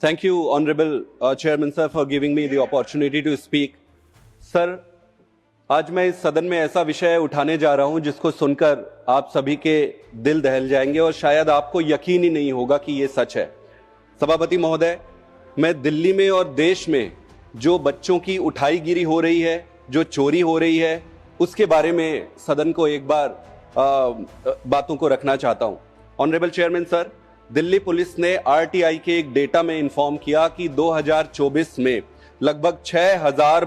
Thank you, Honorable Chairman Sir, for giving me the opportunity to speak. Sir, आज मैं इस सदन में ऐसा विषय उठाने जा रहा हूं जिसको सुनकर आप सभी के दिल दहल जाएंगे और शायद आपको यकीन ही नहीं होगा कि ये सच है। सभापति महोदय, मैं दिल्ली में और देश में जो बच्चों की उठाईगिरी हो रही है, जो चोरी हो रही है, उसके बारे में सदन को एक बार बातों को रखना चाहता हूं। Honourable chairman sir, Delhi police ने आरटीआई के एक डेटा में इन्फॉर्म किया कि 2024 में लगभग 6000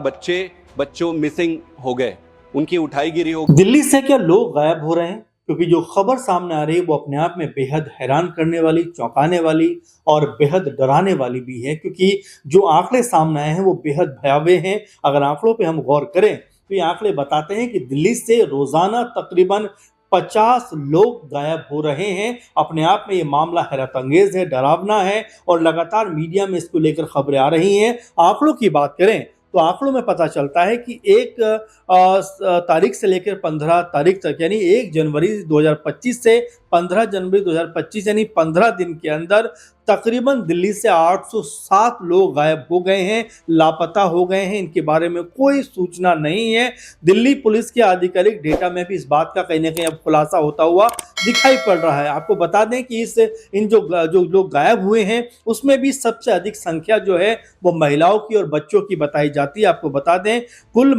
बच्चों मिसिंग हो गए, उनकी उठाईगिरी हो गई। दिल्ली से क्या लोग गायब हो रहे हैं? क्योंकि जो खबर सामने आ रही है वो अपने आप में बेहद हैरान करने वाली, चौंकाने वाली और बेहद डराने वाली भी है, क्योंकि जो आंकड़े सामने आए हैं वो बेहद भयावह हैं। अगर आंकड़ों पे हम गौर करें तो ये आंकड़े बताते हैं कि दिल्ली से रोजाना तकरीबन 50 लोग गायब हो रहे हैं। अपने आप में ये मामला हैरत अंगेज है, डरावना है और लगातार मीडिया में इसको लेकर खबरें आ रही हैं। आंकड़ों की बात करें तो आंकड़ों में पता चलता है कि एक तारीख से लेकर 15 तारीख तक, यानी 1 जनवरी 2025 से 15 जनवरी 2025, यानी 15 दिन के अंदर तकरीबन दिल्ली से 807 लोग गायब हो गए हैं, लापता हो गए हैं। इनके बारे में कोई सूचना नहीं है। दिल्ली पुलिस के आधिकारिक डेटा में भी इस बात का कहीं ना कहीं अब खुलासा होता हुआ दिखाई पड़ रहा है। आपको बता दें कि इन जो लोग गायब हुए हैं उसमें भी सबसे अधिक संख्या जो है वो महिलाओं की और बच्चों की बताई जाती है। आपको बता दें कुल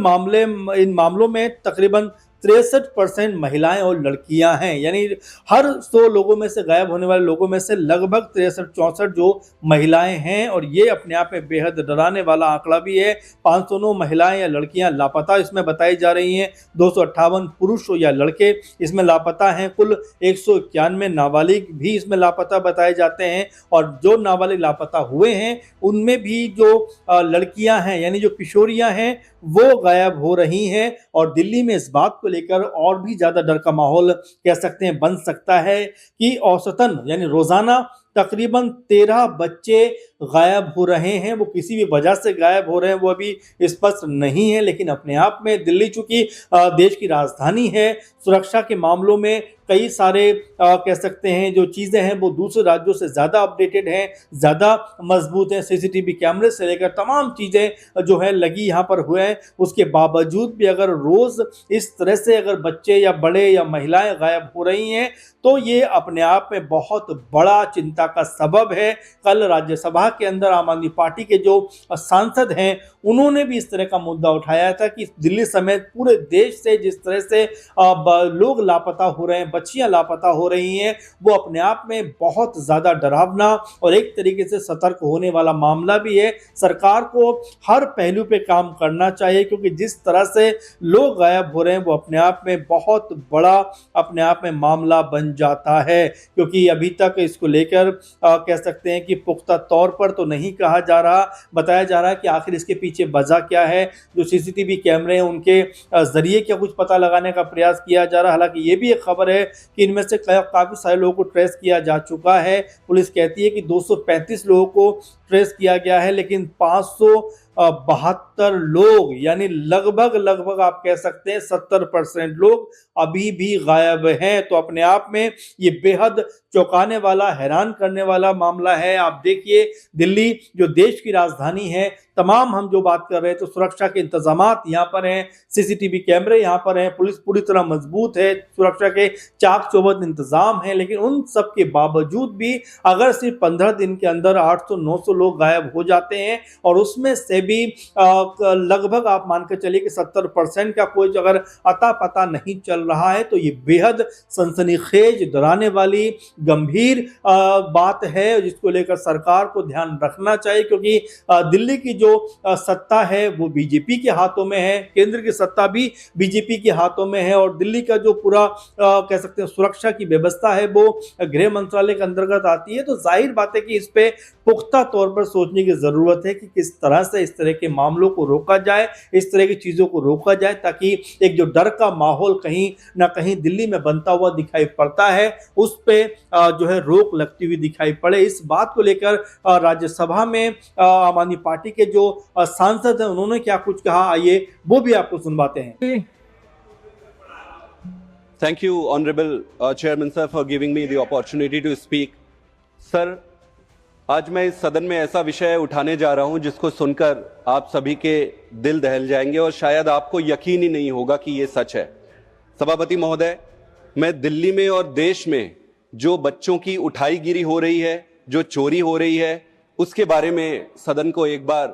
इन मामलों में तकरीबन 63% महिलाएं और लड़कियां हैं, यानी हर 100 लोगों में से गायब होने वाले लोगों में से लगभग 63-64 जो महिलाएं हैं। और ये अपने आप में बेहद डराने वाला आंकड़ा भी है। 509 महिलाएं या लड़कियां लापता इसमें बताई जा रही हैं। 258 पुरुष या लड़के इसमें लापता हैं। कुल 191 नाबालिग भी इसमें लापता बताए जाते हैं। और जो नाबालिग लापता हुए हैं उनमें भी जो लड़कियां हैं, यानी जो किशोरियां हैं, वो गायब हो रही हैं। और दिल्ली में इस बात को लेकर और भी ज्यादा डर का माहौल कह सकते हैं बन सकता है कि औसतन यानी रोजाना तकरीबन 13 बच्चे गायब हो रहे हैं। वो किसी भी वजह से गायब हो रहे हैं वो अभी स्पष्ट नहीं है, लेकिन अपने आप में दिल्ली चूंकि देश की राजधानी है, सुरक्षा के मामलों में कई सारे कह सकते हैं जो चीज़ें हैं वो दूसरे राज्यों से ज़्यादा अपडेटेड हैं, ज़्यादा मजबूत हैं। सीसीटीवी कैमरे से लेकर तमाम चीज़ें जो है लगी यहाँ पर हुए हैं। उसके बावजूद भी अगर रोज़ इस तरह से अगर बच्चे या बड़े या महिलाएं गायब हो रही हैं तो ये अपने आप में बहुत बड़ा चिंता का सबब है। कल राज्यसभा के अंदर आम आदमी पार्टी के जो सांसद हैं उन्होंने भी इस तरह का मुद्दा उठाया था कि दिल्ली समेत पूरे देश से जिस तरह से लोग लापता हो रहे हैं, बच्चियां लापता हो रही हैं, वो अपने आप में बहुत ज़्यादा डरावना और एक तरीके से सतर्क होने वाला मामला भी है। सरकार को हर पहलू पे काम करना चाहिए, क्योंकि जिस तरह से लोग गायब हो रहे हैं वो अपने आप में बहुत बड़ा अपने आप में मामला बन जाता है। क्योंकि अभी तक इसको लेकर कह सकते हैं कि पुख्ता तौर पर तो नहीं कहा जा रहा, बताया जा रहा है कि आखिर इसके पीछे वजह क्या है। जो सीसीटीवी कैमरे हैं उनके जरिए क्या कुछ पता लगाने का प्रयास किया जा रहा है। हालांकि ये भी एक खबर है कि इनमें से काफ़ी सारे लोगों को ट्रेस किया जा चुका है। पुलिस कहती है कि 235 लोगों को ट्रेस किया गया है, लेकिन 572 लोग, यानी लगभग आप कह सकते हैं 70% लोग अभी भी गायब हैं। तो अपने आप में ये बेहद चौंकाने वाला, हैरान करने वाला मामला है। आप देखिए दिल्ली जो देश की राजधानी है, तमाम हम जो बात कर रहे हैं तो सुरक्षा के इंतजामात यहाँ पर हैं, सीसीटीवी कैमरे यहाँ पर हैं, पुलिस पूरी तरह मजबूत है, सुरक्षा के चाक चौबंद इंतजाम है। लेकिन उन सब के बावजूद भी अगर सिर्फ 15 दिन के अंदर 800-900 लोग गायब हो जाते हैं और उसमें से भी लगभग आप मानकर चलिए कि 70% का कोई अगर अता पता नहीं चल रहा है, तो ये बेहद सनसनीखेज, डराने वाली, गंभीर बात है जिसको लेकर सरकार को ध्यान रखना चाहिए। क्योंकि दिल्ली की जो सत्ता है वो बीजेपी के हाथों में है, केंद्र की सत्ता भी बीजेपी के हाथों में है और दिल्ली का जो पूरा कह सकते हैं सुरक्षा की व्यवस्था है वो गृह मंत्रालय के अंतर्गत आती है। तो जाहिर बात है कि इस पे पुख्ता तौर पर सोचने की जरूरत है कि किस तरह से इस तरह के मामलों को रोका जाए, इस तरह की चीजों को रोका जाए, ताकि एक जो डर का माहौल कहीं ना कहीं दिल्ली में बनता हुआ दिखाई पड़ता है उस पे जो है रोक लगती हुई दिखाई पड़े। इस बात को लेकर राज्यसभा में आम आदमी पार्टी के जो सांसद हैं उन्होंने क्या कुछ कहा, आइए वो भी आपको सुनवाते हैं। Thank you, Honorable Chairman Sir, for giving me the opportunity to speak. Sir, आज मैं इस सदन में ऐसा विषय उठाने जा रहा हूं जिसको सुनकर आप सभी के दिल दहल जाएंगे और शायद आपको यकीन ही नहीं होगा कि ये सच है। सभापति महोदय, मैं दिल्ली में और देश में जो बच्चों की उठाईगिरी हो रही है, जो चोरी हो रही है, उसके बारे में सदन को एक बार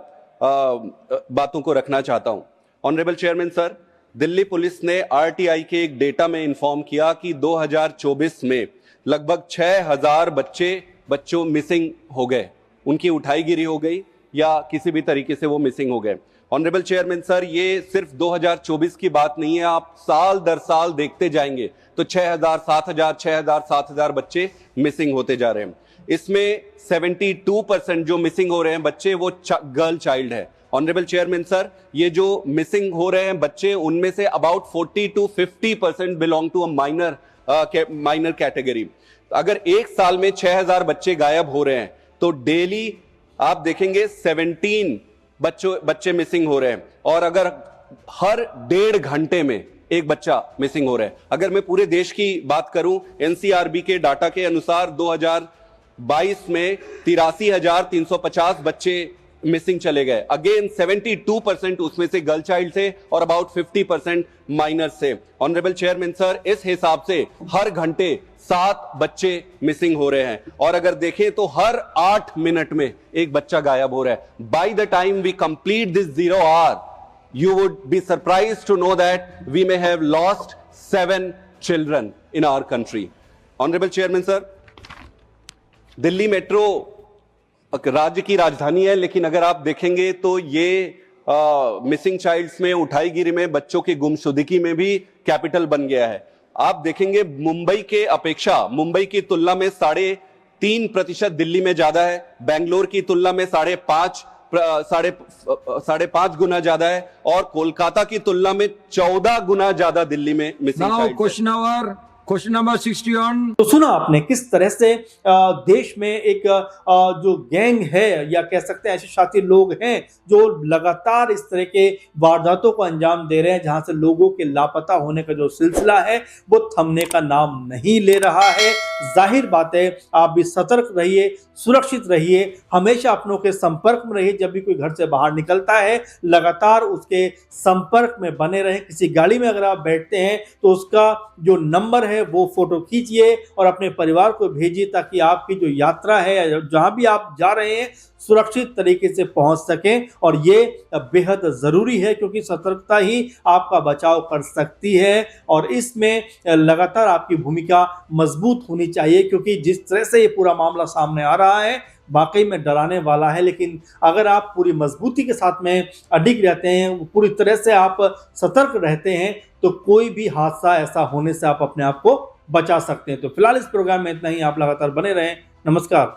बातों को रखना चाहता हूं। Honourable chairman sir, Delhi police ने आरटीआई के एक डेटा में इन्फॉर्म किया कि 2024 में लगभग 6000 बच्चों मिसिंग हो गए, उनकी उठाईगिरी हो गई या किसी भी तरीके से वो मिसिंग हो गए। ऑनरेबल चेयरमैन सर, ये सिर्फ 2024 की बात नहीं है, आप साल दर साल देखते जाएंगे तो 6000, 7000 बच्चे मिसिंग होते जा रहे हैं। इसमें 72% जो मिसिंग हो रहे हैं बच्चे वो गर्ल चाइल्ड है। ऑनरेबल चेयरमैन सर, ये जो मिसिंग हो रहे हैं बच्चे, उनमें से about 40 to 50% belong to a minor category. अगर एक साल में 6000 बच्चे गायब हो रहे हैं तो डेली आप देखेंगे 17 बच्चे मिसिंग हो रहे हैं, और अगर हर 1.5 घंटे में एक बच्चा मिसिंग हो रहा है। अगर मैं पूरे देश की बात करूं, एनसीआरबी के डाटा के अनुसार 2022 में 83,350 बच्चे मिसिंग चले गए। अगेन 72% उसमें से गर्ल चाइल्ड से और अबाउट 50% माइनर से। ऑनरेबल चेयरमैन सर, इस हिसाब से हर घंटे 7 बच्चे मिसिंग हो रहे हैं, और अगर देखें तो हर 8 मिनट में एक बच्चा गायब हो रहा है। By the time we complete this 0 hour, you would be surprised to know that we may have lost 7 children in our country. Honorable Chairman sir, Delhi metro राज्य की राजधानी है, लेकिन अगर आप देखेंगे तो ये मिसिंग चाइल्ड्स में, उठाईगिरी में, बच्चों की गुमशुदगी में भी कैपिटल बन गया है। आप देखेंगे मुंबई के अपेक्षा, मुंबई की तुलना में 3.5% दिल्ली में ज्यादा है, बेंगलोर की तुलना में 5.5 गुना ज्यादा है, और कोलकाता की तुलना में 14 गुना ज्यादा दिल्ली में मिसिंग चाइल्ड है। Question number 61। तो सुना आपने किस तरह से देश में एक जो गैंग है, या कह सकते हैं ऐसे शातिर लोग हैं जो लगातार इस तरह के वारदातों को अंजाम दे रहे हैं, जहां से लोगों के लापता होने का जो सिलसिला है वो थमने का नाम नहीं ले रहा है। जाहिर बात है, आप भी सतर्क रहिए, सुरक्षित रहिए, हमेशा अपनों के संपर्क में रहिए। जब भी कोई घर से बाहर निकलता है लगातार उसके संपर्क में बने रहें। किसी गाड़ी में अगर आप बैठते हैं तो उसका जो नंबर है वो फोटो खींचिए और अपने परिवार को भेजिए, ताकि आपकी जो यात्रा है या जहां भी आप जा रहे हैं सुरक्षित तरीके से पहुंच सकें। और ये बेहद जरूरी है, क्योंकि सतर्कता ही आपका बचाव कर सकती है, और इसमें लगातार आपकी भूमिका मजबूत होनी चाहिए, क्योंकि जिस तरह से ये पूरा मामला सामने आ रहा है वाकई में डराने वाला है। लेकिन अगर आप पूरी मजबूती के साथ में अडिग रहते हैं, पूरी तरह से आप सतर्क रहते हैं, तो कोई भी हादसा ऐसा होने से आप अपने आप को बचा सकते हैं। तो फिलहाल इस प्रोग्राम में इतना ही। आप लगातार बने रहें। नमस्कार।